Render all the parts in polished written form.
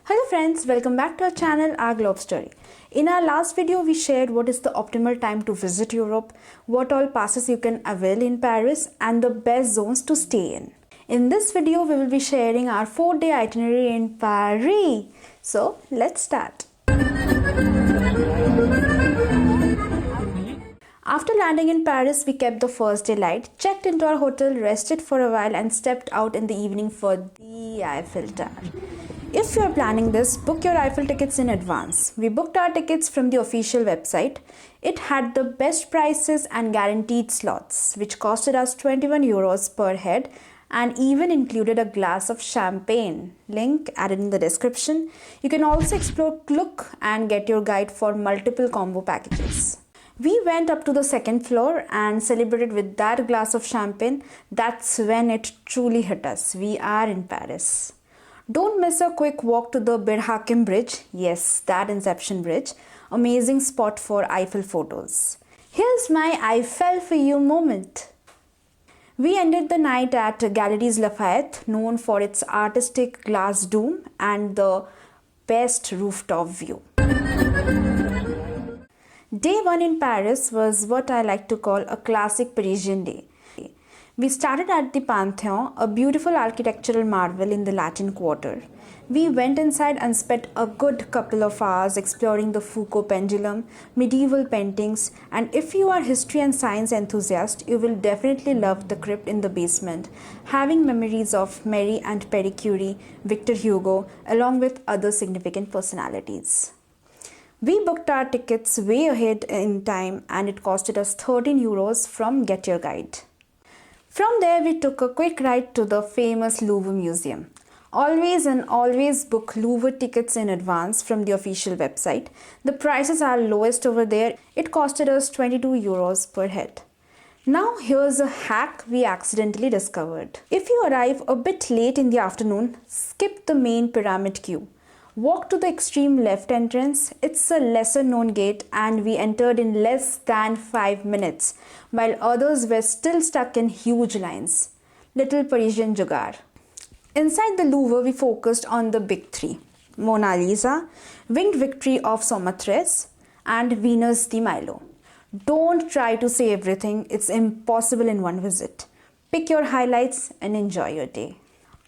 Hello friends, welcome back to our channel, Our Globe Story. In our last video, we shared what is the optimal time to visit Europe, what all passes you can avail in Paris, and the best zones to stay in. In this video, we will be sharing our 4-day itinerary in Paris. So, let's start. After landing in Paris, we kept the first day light, checked into our hotel, rested for a while, and stepped out in the evening for the Eiffel Tower. If you are planning this, book your Eiffel tickets in advance. We booked our tickets from the official website. It had the best prices and guaranteed slots, which costed us 21 euros per head and even included a glass of champagne. Link added in the description. You can also explore Louvre and get your guide for multiple combo packages. We went up to the second floor and celebrated with that glass of champagne. That's when it truly hit us. We are in Paris. Don't miss a quick walk to the Bir Hakim Bridge. Yes, that Inception Bridge. Amazing spot for Eiffel photos. Here's my Eiffel for you moment. We ended the night at Galeries Lafayette, known for its artistic glass dome and the best rooftop view. Day 1 in Paris was what I like to call a classic Parisian day. We started at the Pantheon, a beautiful architectural marvel in the Latin Quarter. We went inside and spent a good couple of hours exploring the Foucault pendulum, medieval paintings, and if you are history and science enthusiast, you will definitely love the crypt in the basement, having memories of Marie and Marie Curie, Victor Hugo, along with other significant personalities. We booked our tickets way ahead in time and it costed us 13 euros from Get Your Guide. From there, we took a quick ride to the famous Louvre Museum. Always book Louvre tickets in advance from the official website. The prices are lowest over there. It costed us 22 euros per head. Now here's a hack we accidentally discovered. If you arrive a bit late in the afternoon, skip the main pyramid queue. Walk to the extreme left entrance. It's a lesser known gate and we entered in less than 5 minutes, while others were still stuck in huge lines. Little Parisian jugaad. Inside the Louvre, we focused on the big three: Mona Lisa, Winged Victory of Samothrace, and Venus de Milo. Don't try to see everything, it's impossible in one visit. Pick your highlights and enjoy your day.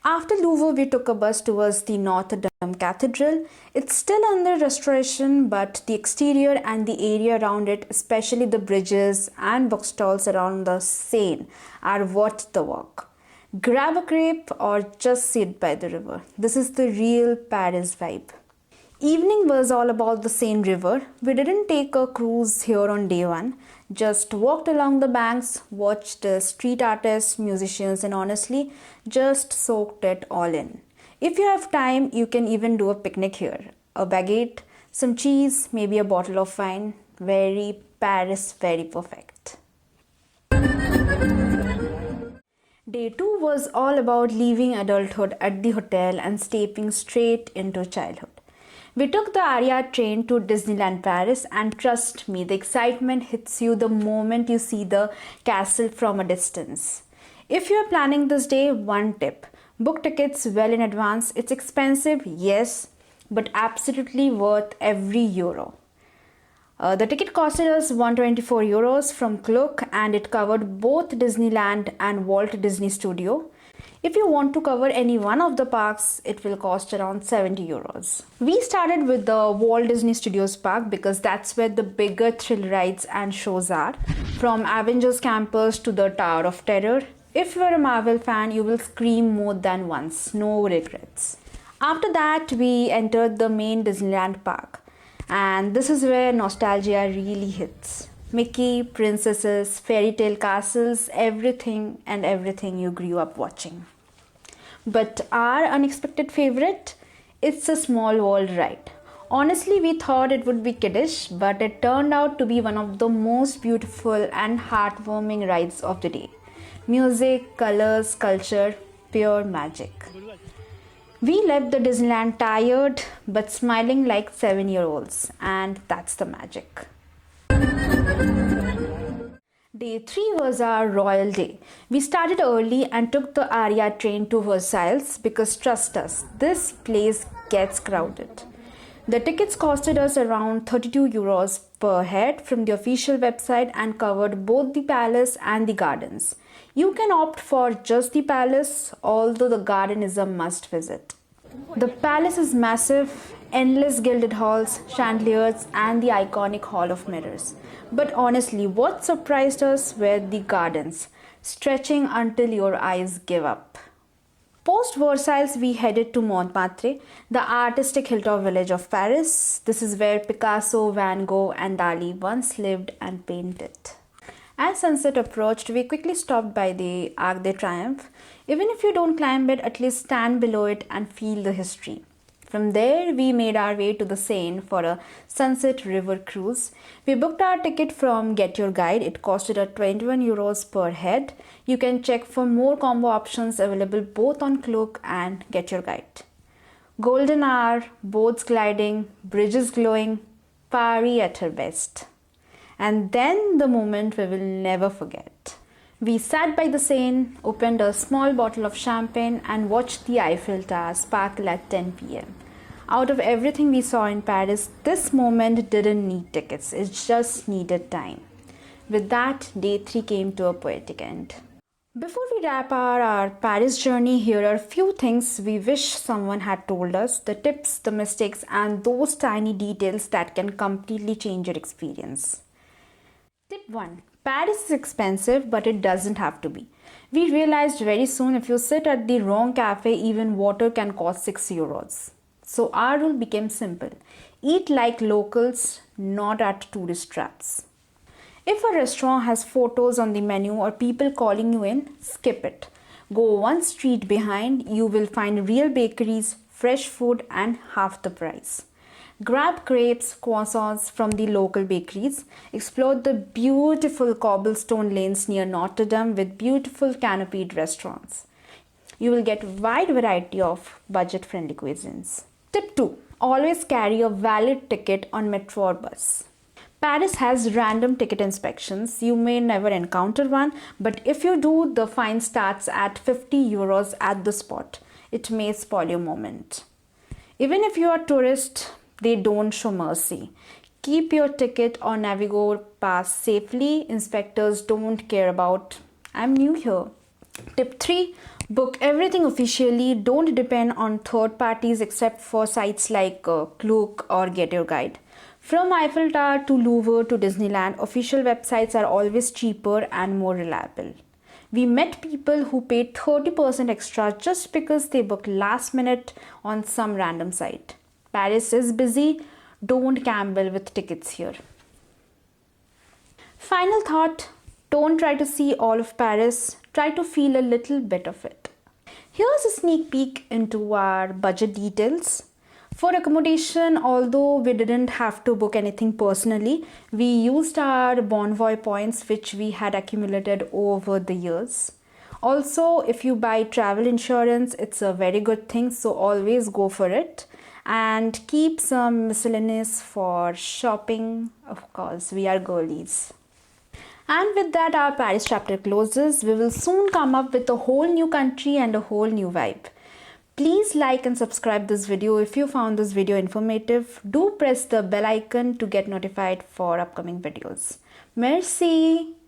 After Louvre, we took a bus towards the Notredame Cathedral. It's still under restoration, but the exterior and the area around it, especially the bridges and bookstalls around the Seine, are worth the walk. Grab a crepe or just sit by the river. This is the real Paris vibe. Evening was all about the Seine River. We didn't take a cruise here on day 1. Just walked along the banks, watched street artists, musicians, and honestly, just soaked it all in. If you have time, you can even do a picnic here. A baguette, some cheese, maybe a bottle of wine. Very Paris, very perfect. Day 2 was all about leaving adulthood at the hotel and stepping straight into childhood. We took the Aria train to Disneyland Paris and trust me, the excitement hits you the moment you see the castle from a distance. If you are planning this day, one tip: book tickets well in advance. It's expensive, yes, but absolutely worth every euro. The ticket costed us 124 euros from Klook and it covered both Disneyland and Walt Disney Studio. If you want to cover any one of the parks, it will cost around 70 euros. We started with the Walt Disney Studios park because that's where the bigger thrill rides and shows are, from Avengers Campus to the Tower of Terror. If you're a Marvel fan, you will scream more than once, no regrets. After that, we entered the main Disneyland park, and this is where nostalgia really hits. Mickey, princesses, fairy tale castles, everything you grew up watching. But our unexpected favorite? It's a small world ride. Honestly, we thought it would be kiddish, but it turned out to be one of the most beautiful and heartwarming rides of the day. Music, colors, culture, pure magic. We left the Disneyland tired but smiling like 7-year-olds, and that's the magic. Day 3 was our royal day. We started early and took the Aria train to Versailles because trust us, this place gets crowded. The tickets costed us around 32 euros per head from the official website and covered both the palace and the gardens. You can opt for just the palace, although the garden is a must visit. The palace is massive, endless gilded halls, chandeliers, and the iconic Hall of Mirrors. But honestly, what surprised us were the gardens, stretching until your eyes give up. Post Versailles, we headed to Montmartre, the artistic hilltop village of Paris. This is where Picasso, Van Gogh, and Dali once lived and painted. As sunset approached, we quickly stopped by the Arc de Triomphe. Even if you don't climb it, at least stand below it and feel the history. From there, we made our way to the Seine for a sunset river cruise. We booked our ticket from Get Your Guide. It costed us 21 euros per head. You can check for more combo options available both on Klook and Get Your Guide. Golden hour, boats gliding, bridges glowing, Paris at her best. And then the moment we will never forget. We sat by the Seine, opened a small bottle of champagne and watched the Eiffel Tower sparkle at 10 p.m. Out of everything we saw in Paris, this moment didn't need tickets, it just needed time. With that, day 3 came to a poetic end. Before we wrap our Paris journey, here are a few things we wish someone had told us, the tips, the mistakes, and those tiny details that can completely change your experience. Tip 1. Paris is expensive, but it doesn't have to be. We realized very soon if you sit at the wrong cafe, even water can cost 6 euros. So our rule became simple. Eat like locals, not at tourist traps. If a restaurant has photos on the menu or people calling you in, skip it. Go one street behind, you will find real bakeries, fresh food and half the price. Grab crepes, croissants from the local bakeries. Explore the beautiful cobblestone lanes near Notredame with beautiful canopied restaurants. You will get a wide variety of budget-friendly cuisines. Tip 2. Always carry a valid ticket on metro or bus. Paris has random ticket inspections. You may never encounter one, but if you do, the fine starts at 50 euros at the spot. It may spoil your moment. Even if you are a tourist, they don't show mercy. Keep your ticket or Navigo pass safely. Inspectors don't care about I'm new here. Tip 3. Book everything officially. Don't depend on third parties except for sites like Klook or Get Your Guide. From Eiffel Tower to Louvre to Disneyland, official websites are always cheaper and more reliable. We met people who paid 30% extra just because they booked last minute on some random site. Paris is busy, don't gamble with tickets here. Final thought, don't try to see all of Paris, try to feel a little bit of it. Here's a sneak peek into our budget details. For accommodation, although we didn't have to book anything personally, we used our Bonvoy points which we had accumulated over the years. Also, if you buy travel insurance, it's a very good thing, so always go for it. And keep some miscellaneous for shopping. Of course, we are girlies. And with that, our Paris chapter closes. We will soon come up with a whole new country and a whole new vibe. Please like and subscribe this video if you found this video informative. Do press the bell icon to get notified for upcoming videos. Merci.